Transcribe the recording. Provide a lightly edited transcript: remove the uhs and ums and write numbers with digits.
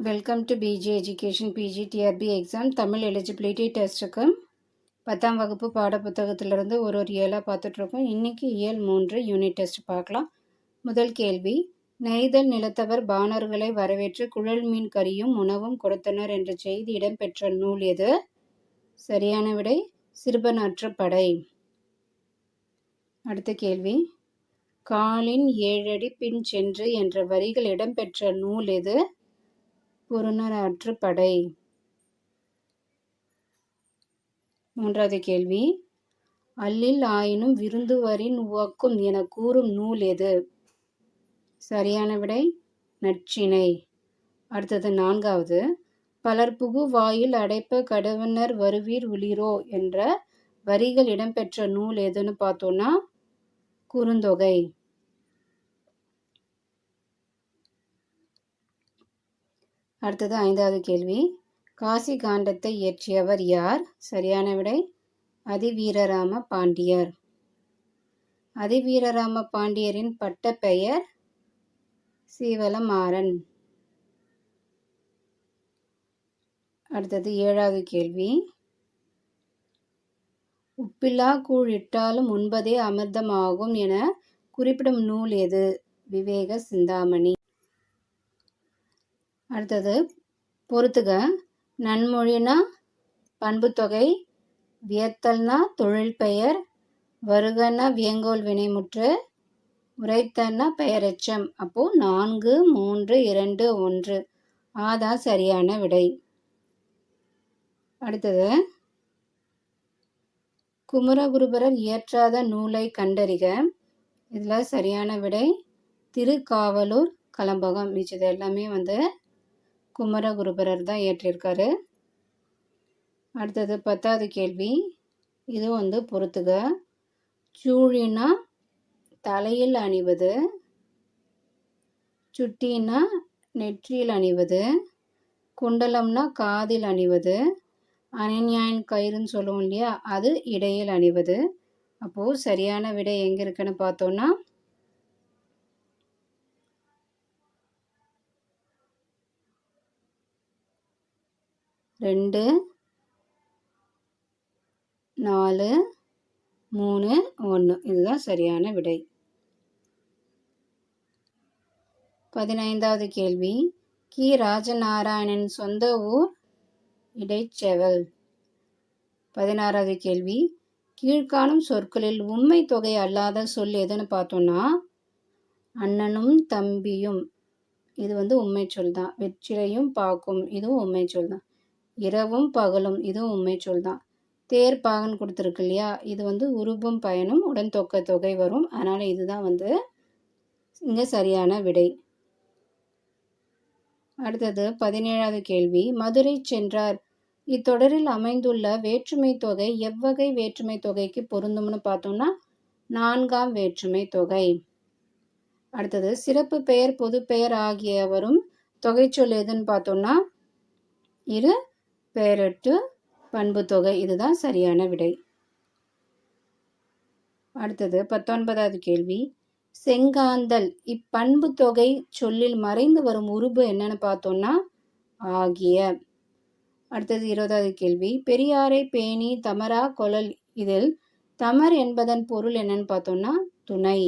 Welcome to PG education PGTRB exam Tamil eligibility டெஸ்ட்டுக்கு 10ஆம் வகுப்பு பாடப்புத்தகத்திலிருந்து ஒரு இயலாக பார்த்துட்ருக்கோம். இன்றைக்கி இயல் 3 யூனிட் டெஸ்ட் பார்க்கலாம். முதல் கேள்வி, நெய்தல் நிலத்தவர் பாணர்களை வரவேற்று குழல் மீன் கறியும் உணவும் கொடுத்தனர் என்ற செய்தி இடம்பெற்ற நூல் எது? சரியான விடை சிறுபனாற்றுப்படை. அடுத்த கேள்வி, காலின் 7 அடி பின் சென்று என்ற வரிகள் இடம்பெற்ற நூல் எது? புறநாற்றுப்படை. மூன்றாவது கேள்வி, அல்லில் ஆயினும் விருந்துவரின் உவக்கும் என கூறும் நூல் எது? சரியான விடை நற்றிணை. அடுத்தது நான்காவது, பலர்புகு வாயில் அடைப்ப கடவனர் வருவீர் உளிரோ என்ற வரிகள் இடம்பெற்ற நூல் எதுன்னு பார்த்தோன்னா குறுந்தொகை. அடுத்தது ஐந்தாவது கேள்வி, காசி காண்டத்தை இயற்றியவர் யார்? சரியான விடை அதிவீரராம பாண்டியர். அதிவீரராம பாண்டியரின் பட்ட பெயர் சீவலமாறன். அடுத்தது ஏழாவது கேள்வி, உப்பில்லா கூழ் இட்டாலும் உண்பதே அமிர்தமாகும் என குறிப்பிடும் நூல் எது? விவேக சிந்தாமணி. அடுத்தது பொறுத்துக, நன்மொழினா பண்புத்தொகை, வியத்தல்னா தொழில் பெயர், வருகனா வியங்கோல் வினைமுற்று, உரைத்தன்னா பெயரெச்சம். அப்போ 4, 3, 2, 1 ஆதான் சரியான விடை. அடுத்தது, குமரகுருபரர் இயற்றாத நூலை கண்டறிக. இதில் சரியான விடை திருக்காவலூர் கலம்பகம். மிச்சது எல்லாமே குமரகுருபரர் தான் இயற்றியிருக்காரு. அடுத்தது 10வது கேள்வி, இது பொறுத்துக, சூழினா தலையில் அணிவது, சுட்டினா நெற்றியில் அணிவது, குண்டலம்னா காதில் அணிவது, அனன்யாயின் கயிறுன்னு சொல்லுவோம் இல்லையா, அது இடையில் அணிவது. அப்போது சரியான விடை எங்கே இருக்குன்னு பார்த்தோன்னா 2, 4, 3, 1 இதுதான் சரியான விடை. 15வது கேள்வி, கி. ராஜநாராயணன் சொந்த ஊர் இடைச்செவல். 16வது கேள்வி, கீழ்காணும் சொற்களில் உம்மை தொகை அல்லாத சொல் எதுன்னு பார்த்தோன்னா அண்ணனும் தம்பியும், இது உண்மை சொல் தான். வெற்றிலையும் பாக்கும், இதுவும் உண்மை சொல் தான். இரவும் பகலும், இதுவும் உண்மை சொல் தான். தேர் பாகன் கொடுத்துருக்கு இல்லையா, இது உருபும் பயனும் உடன் தொக்க தொகை வரும். அதனால் இதுதான் இங்கே சரியான விடை. அடுத்தது 17வது கேள்வி, மதுரை சென்றார் இத்தொடரில் அமைந்துள்ள வேற்றுமை தொகை எவ்வகை வேற்றுமை தொகைக்கு பொருந்தும்னு பார்த்தோம்னா 4ஆம் வேற்றுமை தொகை. அடுத்தது, சிறப்பு பெயர் பொது பெயர் ஆகிய வரும் தொகைச்சொல் எதுன்னு பார்த்தோம்னா இரு பெயரெட்டு பண்பு தொகை. இதுதான் சரியான விடை. அடுத்தது 19வது கேள்வி, செங்காந்தல் இப்பண்பு தொகை சொல்லில் மறைந்து வரும் உருபு என்னன்னு பார்த்தோம்னா ஆகிய. அடுத்தது 20வது கேள்வி, பெரியாரை பேணி தமரா கொளல், இதில் தமர் என்பதன் பொருள் என்னன்னு பார்த்தோம்னா துணை.